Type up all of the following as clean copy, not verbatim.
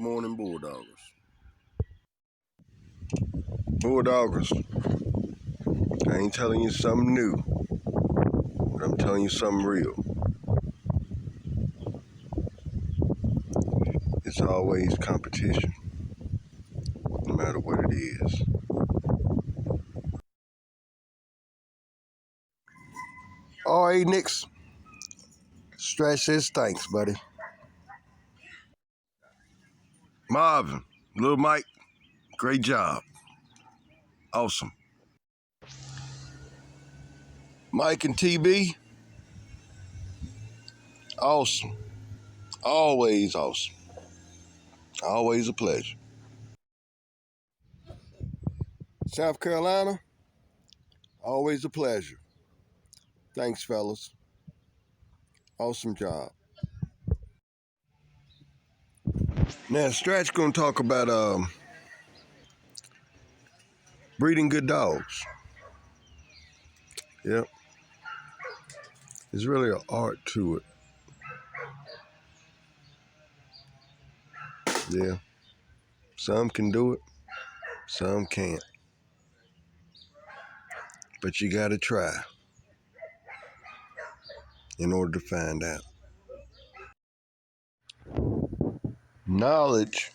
morning, Bulldoggers. Bulldoggers, I ain't telling you something new, but I'm telling you something real. It's always competition, no matter what it is. All right, Nix. Stretch says thanks, buddy. Marvin, Little Mike, great job. Awesome. Mike and TB, awesome. Always awesome. Always a pleasure. South Carolina, always a pleasure. Thanks, fellas. Awesome job. Now, Stretch gonna talk about breeding good dogs. Yep. There's really an art to it. Yeah. Some can do it, some can't. But you gotta try in order to find out. Knowledge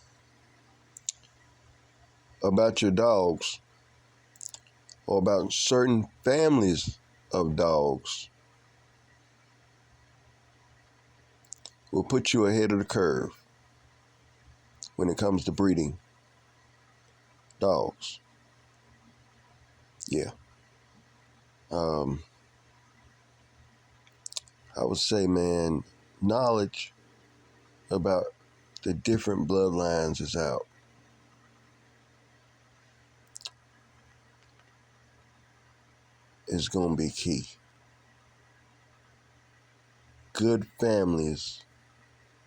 about your dogs or about certain families of dogs will put you ahead of the curve when it comes to breeding dogs. Yeah. I would say, man, knowledge about the different bloodlines is out. Is going to be key. Good families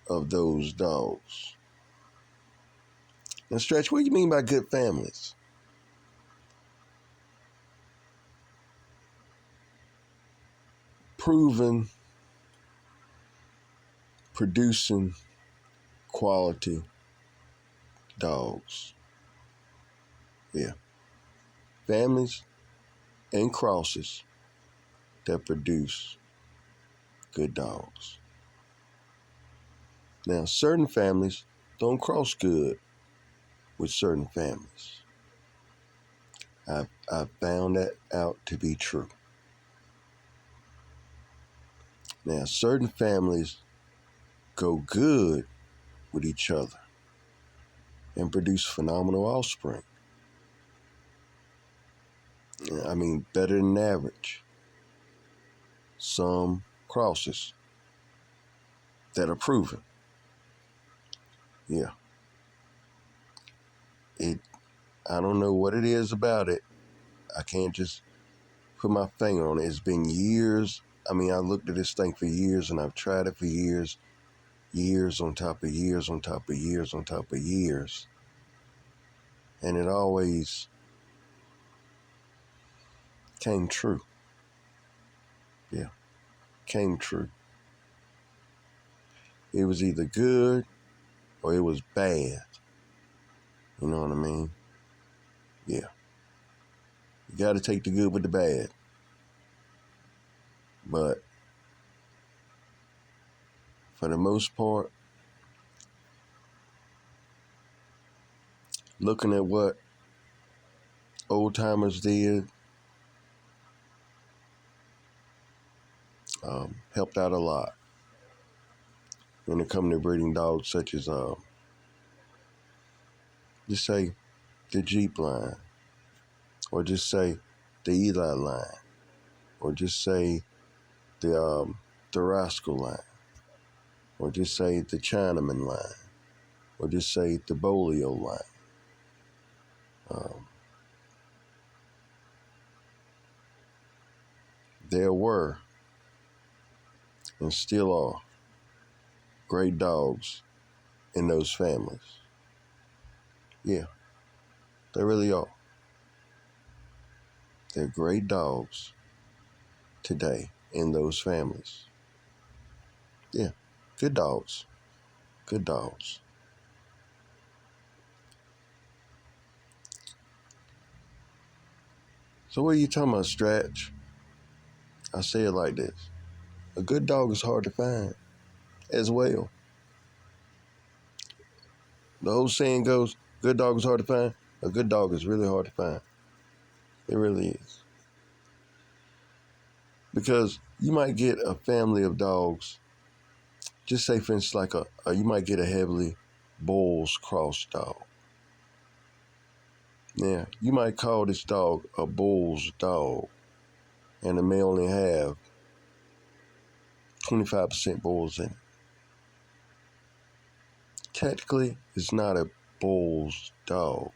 of those dogs. Now, Stretch, what do you mean by good families? Proven, producing quality dogs. Yeah. Families and crosses that produce good dogs. Now, certain families don't cross good with certain families. I've found that out to be true. Now, certain families go good with each other and produce phenomenal offspring. I mean, better than average. Some crosses that are proven. Yeah. I don't know what it is about it. I can't just put my finger on it. It's been years. I mean, I looked at this thing for years and I've tried it for years. Years on top of years on top of years on top of years. And it always came true. Yeah. Came true. It was either good or it was bad. You know what I mean? Yeah. You got to take the good with the bad. But for the most part, looking at what old timers did, helped out a lot when it comes to breeding dogs such as, just say, the Jeep line, or just say the Eli line, or just say the Rascal line, or just say the Chinaman line, or just say the Bolio line. There were, and still are, great dogs in those families. Yeah, they really are. They're great dogs today in those families. Yeah, good dogs. Good dogs. So what are you talking about, Stretch? I say it like this. A good dog is hard to find as well. The old saying goes, good dog is hard to find. A good dog is really hard to find. It really is. Because you might get a family of dogs, just say for instance like you might get a heavily Bulls cross dog. Now, you might call this dog a Bulls dog, and it may only have 25% Bulls in it. Technically, it's not a Bulls dog.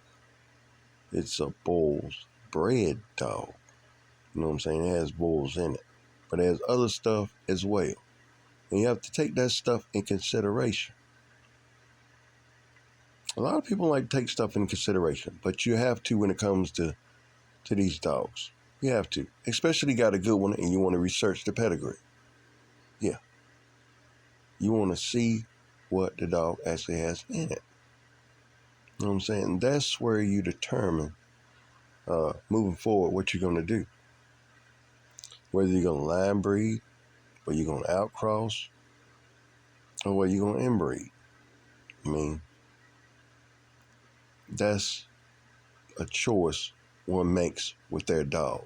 It's a Bulls bred dog. You know what I'm saying? It has Bulls in it. But it has other stuff as well. And you have to take that stuff in consideration. A lot of people like to take stuff in consideration, but you have to when it comes to these dogs. You have to. Especially got a good one and you want to research the pedigree. Yeah. You want to see what the dog actually has in it. You know what I'm saying? That's where you determine moving forward what you're going to do. Whether you're going to line breed, whether you're going to outcross, or whether you're going to inbreed. I mean, that's a choice one makes with their dog.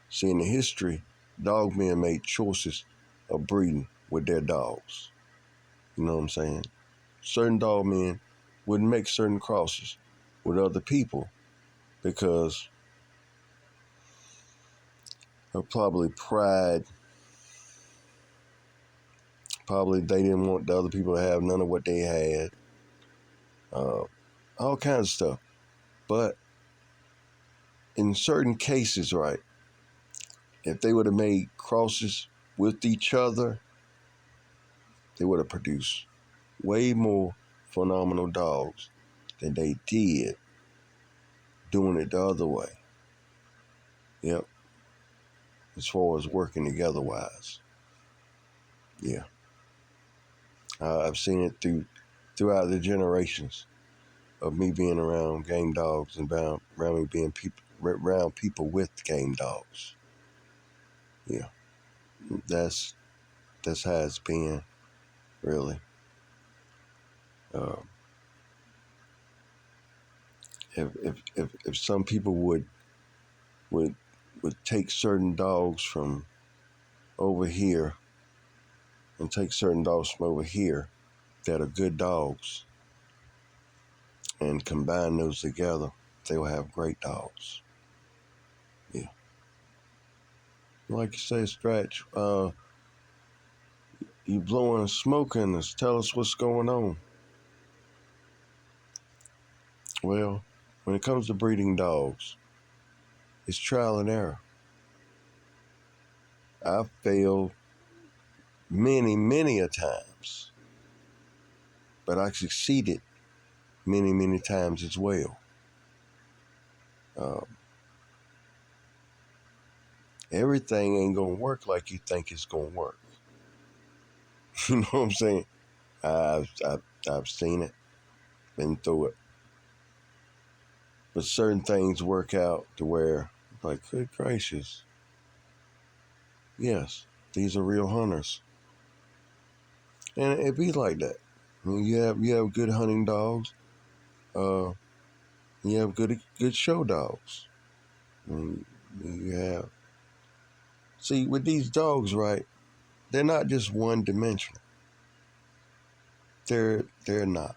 See, in the history, dog men made choices of breeding with their dogs. You know what I'm saying? Certain dog men wouldn't make certain crosses with other people because of probably pride. Probably they didn't want the other people to have none of what they had. All kinds of stuff. But in certain cases, right, if they would have made crosses with each other, they would have produced way more phenomenal dogs than they did doing it the other way. Yep. As far as working together wise. Yeah. I've seen it throughout the generations of me being around game dogs and around me being around people with game dogs. Yeah. That's how it's been, really. If some people would take certain dogs from over here and take certain dogs from over here that are good dogs and combine those together, they will have great dogs. Yeah. Like you say, Stretch, you blowing smoke in us. Tell us what's going on. Well, when it comes to breeding dogs, it's trial and error. I've failed many a times, but I succeeded many times as well. Everything ain't gonna work like you think it's gonna work. You know what I'm saying? I've seen it, been through it. But certain things work out to where, like, good gracious, yes, these are real hunters, and it be like that. I mean, you have good hunting dogs. You have good show dogs. I mean, you have. See, with these dogs, right? They're not just one dimensional. They're not.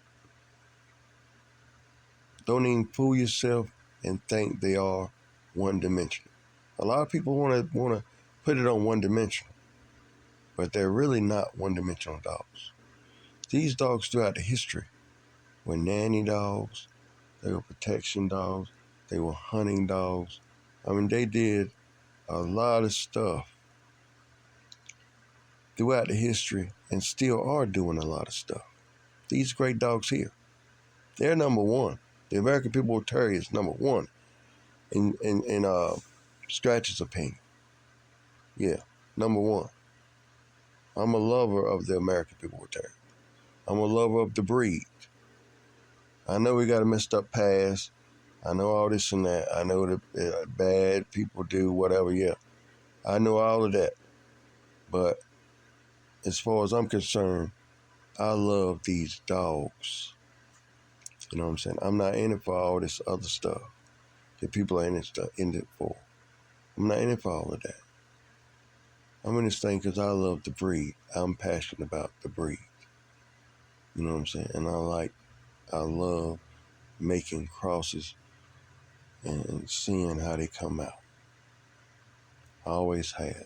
Don't even fool yourself and think they are one dimensional. A lot of people want to put it on one dimensional, but they're really not one dimensional dogs. These dogs throughout the history were nanny dogs, they were protection dogs, they were hunting dogs. I mean, they did a lot of stuff throughout the history and still are doing a lot of stuff. These great dogs here, they're number one. The American Pit Bull Terrier is number one in Stratch's opinion. Yeah, number one. I'm a lover of the American Pit Bull Terrier. I'm a lover of the breed. I know we got a messed up past. I know all this and that. I know that bad people do whatever. Yeah, I know all of that. But as far as I'm concerned, I love these dogs. You know what I'm saying? I'm not in it for all this other stuff that people are in it for. I'm not in it for all of that. I'm in this thing because I love the breed. I'm passionate about the breed. You know what I'm saying? And I love making crosses and seeing how they come out. I always have.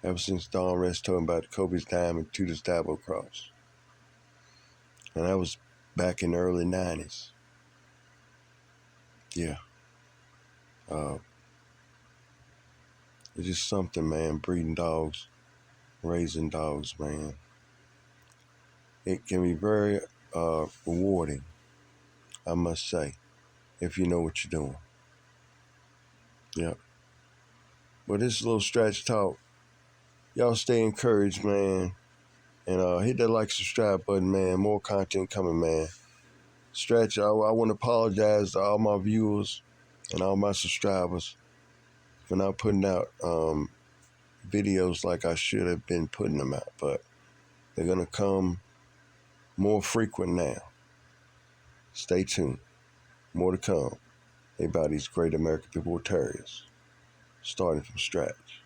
Ever since Don Rest told me about Kobe's Diamond to the Stabo Cross. And that was back in the early 90s. Yeah. It's just something, man. Breeding dogs, raising dogs, man. It can be very rewarding, I must say, if you know what you're doing. Yeah. But this little stretch talk, y'all stay encouraged, man. And hit that like, subscribe button, man. More content coming, man. Stretch, I want to apologize to all my viewers and all my subscribers for not putting out videos like I should have been putting them out. But they're going to come more frequent now. Stay tuned. More to come about these great American Pit Bull Terriers, starting from scratch.